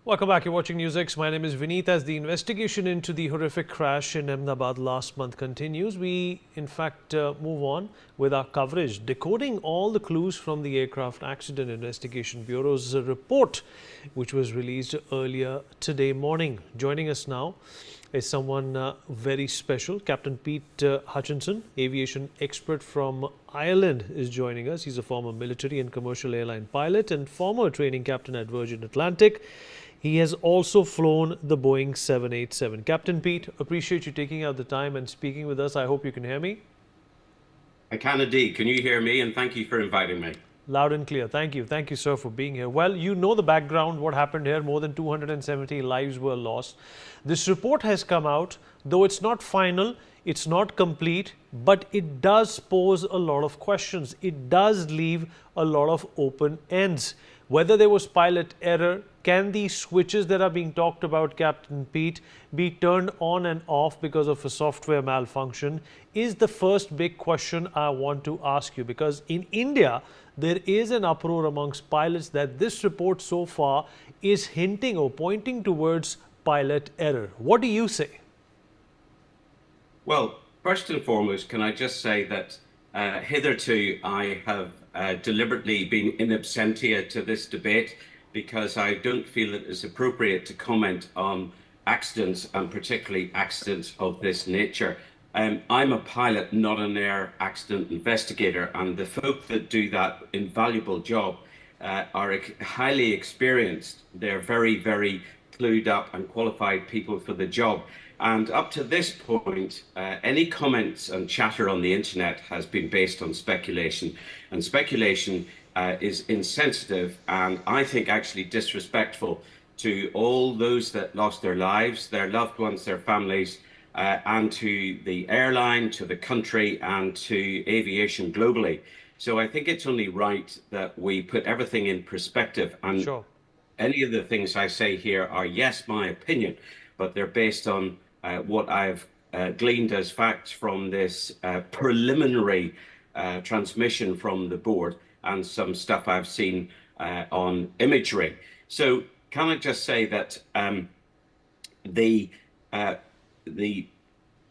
Welcome back. You're watching NewsX. My name is Vineet. As the investigation into the horrific crash in Ahmedabad last month continues, we in fact move on with our coverage, decoding all the clues from the Aircraft Accident Investigation Bureau's report, which was released earlier today morning. Joining us now is someone very special. Captain Pete Hutchison, aviation expert from Ireland, is joining us. He's a former military and commercial airline pilot and former training captain at Virgin Atlantic. He has also flown the Boeing 787. Captain Pete, appreciate you taking out the time and speaking with us. I hope you can hear me. I can indeed. Can you hear me? And thank you for inviting me. Loud and clear. Thank you. Thank you, sir, for being here. Well, you know the background, what happened here. More than 270 lives were lost. This report has come out, though it's not final, it's not complete, but it does pose a lot of questions. It does leave a lot of open ends. Whether there was pilot error, can these switches that are being talked about, Captain Pete, be turned on and off because of a software malfunction, is the first big question I want to ask you. Because in India, there is an uproar amongst pilots that this report so far is hinting or pointing towards pilot error. What do you say? Well, first and foremost, can I just say that hitherto I have deliberately been in absentia to this debate because I don't feel it is appropriate to comment on accidents, and particularly accidents of this nature. I'm a pilot, not an air accident investigator, and the folk that do that invaluable job are highly experienced. They're very, very clued up and qualified people for the job. And up to this point, any comments and chatter on the internet has been based on speculation. And speculation is insensitive and I think actually disrespectful to all those that lost their lives, their loved ones, their families, and to the airline, to the country, and to aviation globally. So I think it's only right that we put everything in perspective. And Sure. any of the things I say here are, yes, my opinion, but they're based on what I've gleaned as facts from this preliminary transmission from the board and some stuff I've seen on imagery. So can I just say that the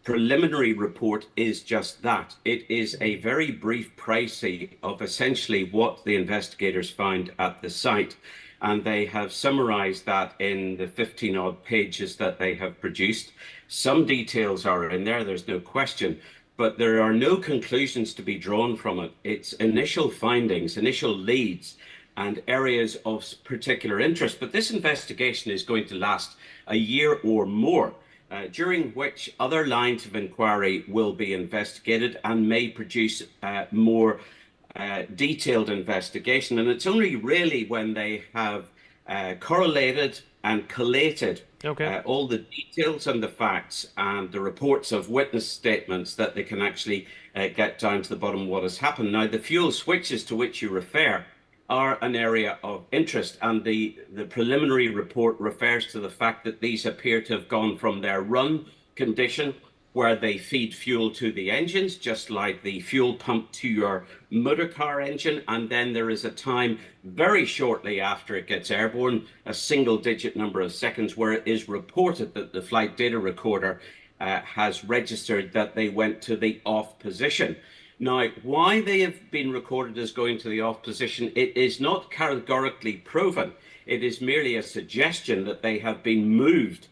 preliminary report is just that. It is a very brief précis of essentially what the investigators found at the site. And they have summarized that in the 15 odd pages that they have produced. Some details are in there, there's no question, but there are no conclusions to be drawn from it. It's initial findings, initial leads, and areas of particular interest. But this investigation is going to last a year or more, during which other lines of inquiry will be investigated and may produce more detailed investigation. And it's only really when they have correlated and collated all the details and the facts and the reports of witness statements that they can actually get down to the bottom of what has happened. Now, the fuel switches to which you refer are an area of interest, and the preliminary report refers to the fact that these appear to have gone from their run condition, where they feed fuel to the engines, just like the fuel pump to your motor car engine. And then there is a time very shortly after it gets airborne, a single-digit number of seconds, where it is reported that the flight data recorder has registered that they went to the off position. Now, why they have been recorded as going to the off position, it is not categorically proven. It is merely a suggestion that they have been moved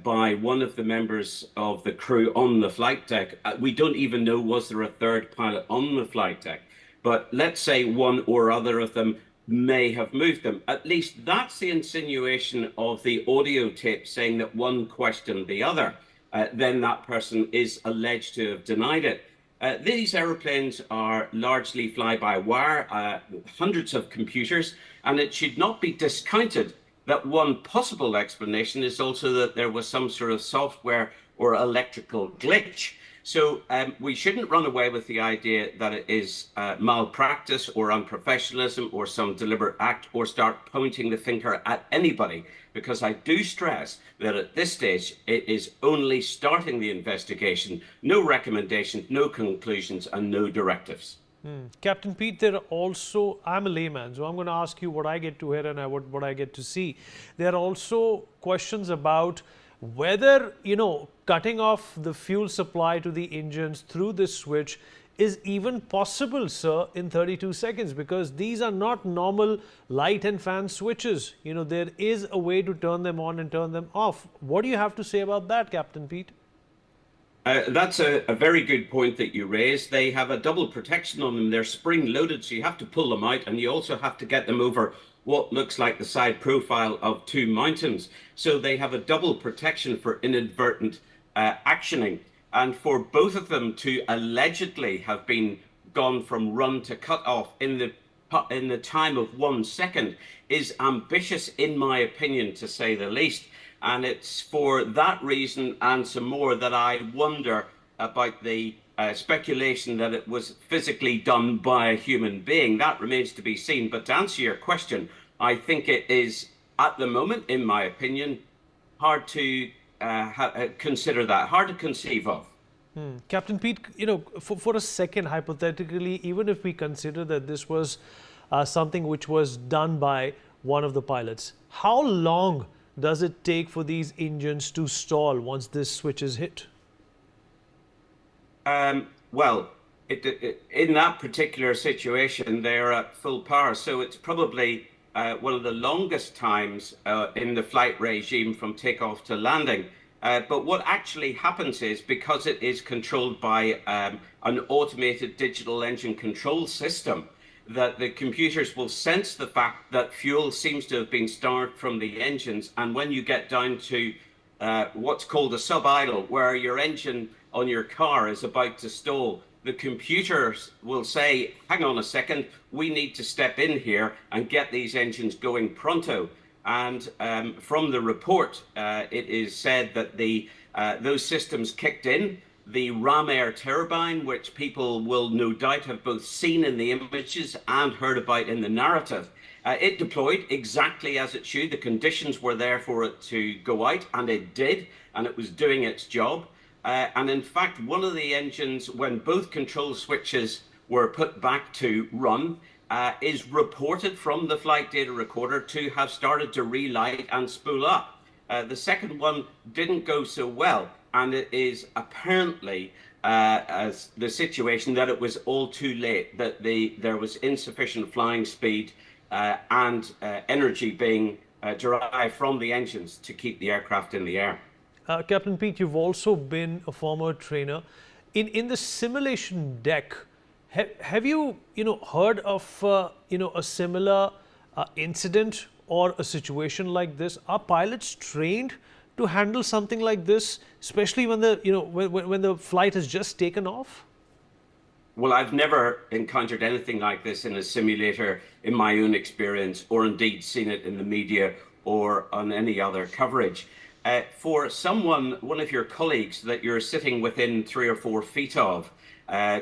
by one of the members of the crew on the flight deck. We don't even know, was there a third pilot on the flight deck? But let's say one or other of them may have moved them. At least that's the insinuation of the audio tape, saying that one questioned the other. Then that person is alleged to have denied it. These aeroplanes are largely fly-by-wire, hundreds of computers, and it should not be discounted that one possible explanation is also that there was some sort of software or electrical glitch. So we shouldn't run away with the idea that it is malpractice or unprofessionalism or some deliberate act, or start pointing the finger at anybody, because I do stress that at this stage it is only starting the investigation, no recommendations, no conclusions, and no directives. Captain Pete, there are also, I'm a layman, so I'm going to ask you what I get to hear and what I get to see. There are also questions about whether, cutting off the fuel supply to the engines through this switch is even possible, sir, in 32 seconds, because these are not normal light and fan switches. There is a way to turn them on and turn them off. What do you have to say about that, Captain Pete? That's a very good point that you raised. They have a double protection on them. They're spring loaded, so you have to pull them out, and you also have to get them over what looks like the side profile of two mountains. So they have a double protection for inadvertent actioning. And for both of them to allegedly have been gone from run to cut off in the time of 1 second is ambitious, in my opinion, to say the least. And it's for that reason and some more that I wonder about the speculation that it was physically done by a human being. That remains to be seen. But to answer your question, I think it is, at the moment, in my opinion, hard to consider that, hard to conceive of. Captain Pete, for a second, hypothetically, even if we consider that this was something which was done by one of the pilots, how long does it take for these engines to stall once this switch is hit? Well, in that particular situation, they're at full power. So it's probably one of the longest times in the flight regime from takeoff to landing. But what actually happens is, because it is controlled by an automated digital engine control system, that the computers will sense the fact that fuel seems to have been starved from the engines. And when you get down to what's called a sub-idle, where your engine on your car is about to stall, the computers will say, hang on a second, we need to step in here and get these engines going pronto. And from the report, it is said that those systems kicked in. The ram air turbine, which people will no doubt have both seen in the images and heard about in the narrative, it deployed exactly as it should. The conditions were there for it to go out, and it did, and it was doing its job. And in fact, one of the engines, when both control switches were put back to run, is reported from the flight data recorder to have started to relight and spool up. The second one didn't go so well, and it is apparently as the situation that it was all too late, that there was insufficient flying speed and energy being derived from the engines to keep the aircraft in the air. Captain Pete, you've also been a former trainer. In the simulation deck, have you heard of a similar incident or a situation like this? Are pilots trained to handle something like this, especially when when the flight has just taken off? Well, I've never encountered anything like this in a simulator in my own experience, or indeed seen it in the media or on any other coverage. For one of your colleagues that you're sitting within 3 or 4 feet of,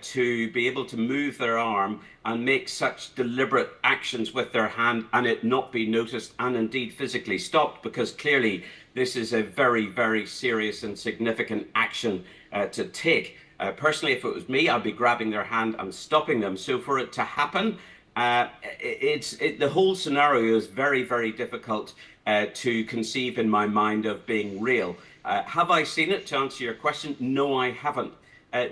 to be able to move their arm and make such deliberate actions with their hand and it not be noticed and indeed physically stopped, because clearly this is a very, very serious and significant action to take. Personally, if it was me, I'd be grabbing their hand and stopping them. So for it to happen, the whole scenario is very, very difficult to conceive in my mind of being real. Have I seen it, to answer your question? No, I haven't.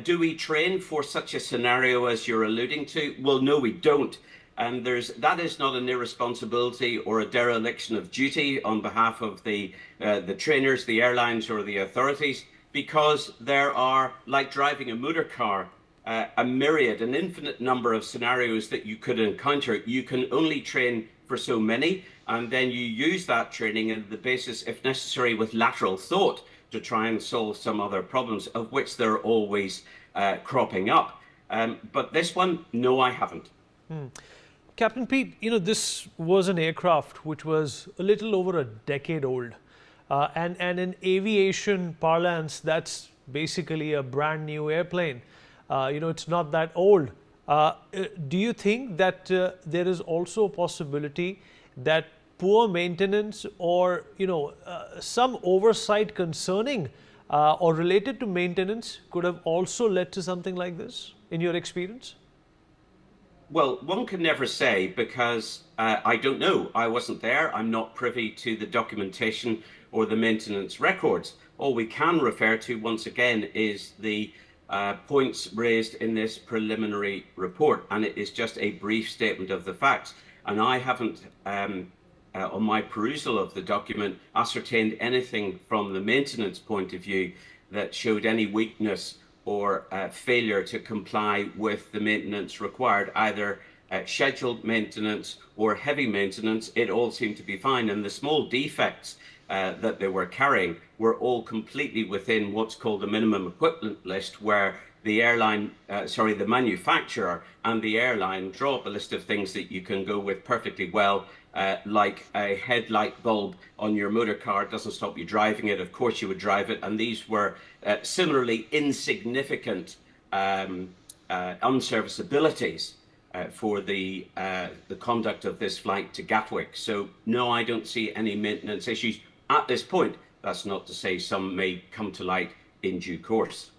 Do we train for such a scenario as you're alluding to? Well, no, we don't. And that is not an irresponsibility or a dereliction of duty on behalf of the trainers, the airlines, or the authorities, because there are, like driving a motor car, a myriad, an infinite number of scenarios that you could encounter. You can only train for so many, and then you use that training as the basis, if necessary, with lateral thought to try and solve some other problems, of which there are always cropping up. But this one, no, I haven't. Captain Pete, this was an aircraft which was a little over a decade old. And in aviation parlance, that's basically a brand new airplane. It's not that old. Do you think that there is also a possibility that poor maintenance or some oversight concerning or related to maintenance could have also led to something like this, in your experience? Well, one can never say because I don't know. I wasn't there. I'm not privy to the documentation or the maintenance records. All we can refer to, once again, is the points raised in this preliminary report, and it is just a brief statement of the facts. And I haven't, on my perusal of the document, ascertained anything from the maintenance point of view that showed any weakness or failure to comply with the maintenance required, either scheduled maintenance or heavy maintenance. It all seemed to be fine, and the small defects that they were carrying were all completely within what's called the minimum equipment list, where the the manufacturer and the airline draw up a list of things that you can go with perfectly well, like a headlight bulb on your motor car doesn't stop you driving it. Of course you would drive it, and these were similarly insignificant unserviceabilities for the conduct of this flight to Gatwick. So no, I don't see any maintenance issues at this point. That's not to say some may come to light in due course.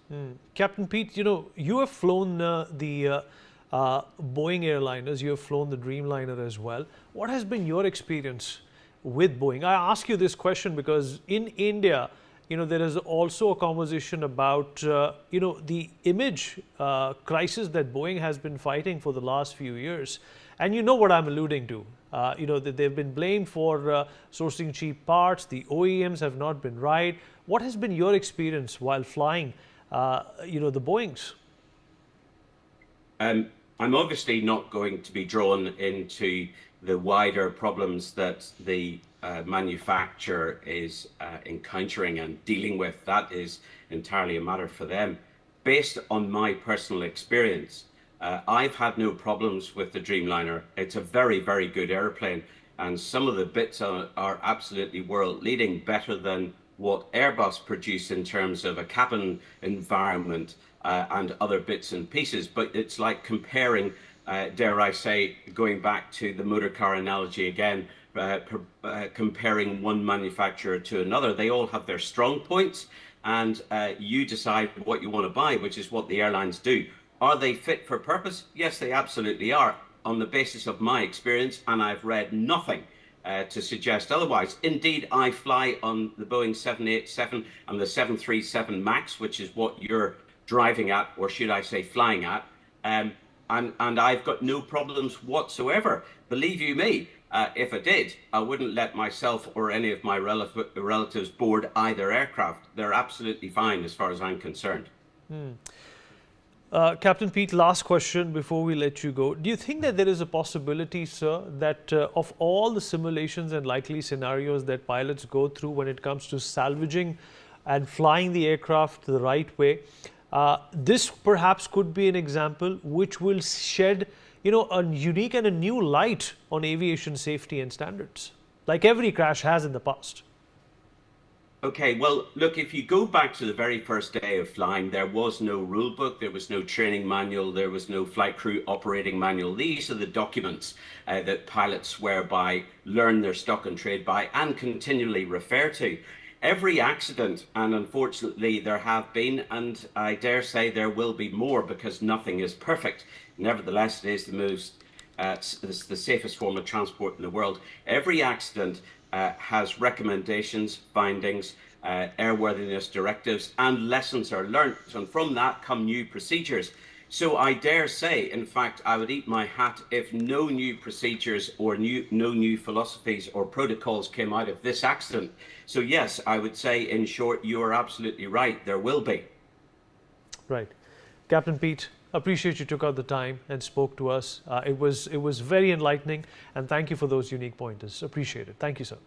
Captain Pete, you have flown the Boeing airliners, you have flown the Dreamliner as well. What has been your experience with Boeing? I ask you this question because in India, there is also a conversation about, the image crisis that Boeing has been fighting for the last few years. And you know what I'm alluding to. That they've been blamed for sourcing cheap parts. The OEMs have not been right. What has been your experience while flying, the Boeings? I'm obviously not going to be drawn into the wider problems that the manufacturer is encountering and dealing with. That is entirely a matter for them. Based on my personal experience, I've had no problems with the Dreamliner. It's a very, very good airplane, and some of the bits are absolutely world leading, better than what Airbus produce in terms of a cabin environment and other bits and pieces. But it's like comparing, dare I say, going back to the motor car analogy again, comparing one manufacturer to another. They all have their strong points, and you decide what you want to buy, which is what the airlines do. Are they fit for purpose? Yes, they absolutely are, on the basis of my experience, and I've read nothing to suggest otherwise. Indeed, I fly on the Boeing 787 and the 737 MAX, which is what you're driving at, or should I say flying at, and I've got no problems whatsoever. Believe you me, if I did, I wouldn't let myself or any of my relatives board either aircraft. They're absolutely fine as far as I'm concerned. Captain Pete, last question before we let you go. Do you think that there is a possibility, sir, that of all the simulations and likely scenarios that pilots go through when it comes to salvaging and flying the aircraft the right way, this perhaps could be an example which will shed, a unique and a new light on aviation safety and standards, like every crash has in the past? Okay, well, look, if you go back to the very first day of flying, there was no rule book, there was no training manual, there was no flight crew operating manual. These are the documents that pilots swear by, learn their stock and trade by, and continually refer to. Every accident, and unfortunately there have been, and I dare say there will be more because nothing is perfect. Nevertheless, it is the safest form of transport in the world. Every accident has recommendations, findings, airworthiness directives, and lessons are learnt, and from that come new procedures. So I dare say, in fact, I would eat my hat if no new procedures or no new philosophies or protocols came out of this accident. So yes, I would say, in short, you are absolutely right, there will be. Right. Captain Pete, appreciate you took out the time and spoke to us. It was very enlightening, and thank you for those unique pointers. Appreciate it. Thank you, sir.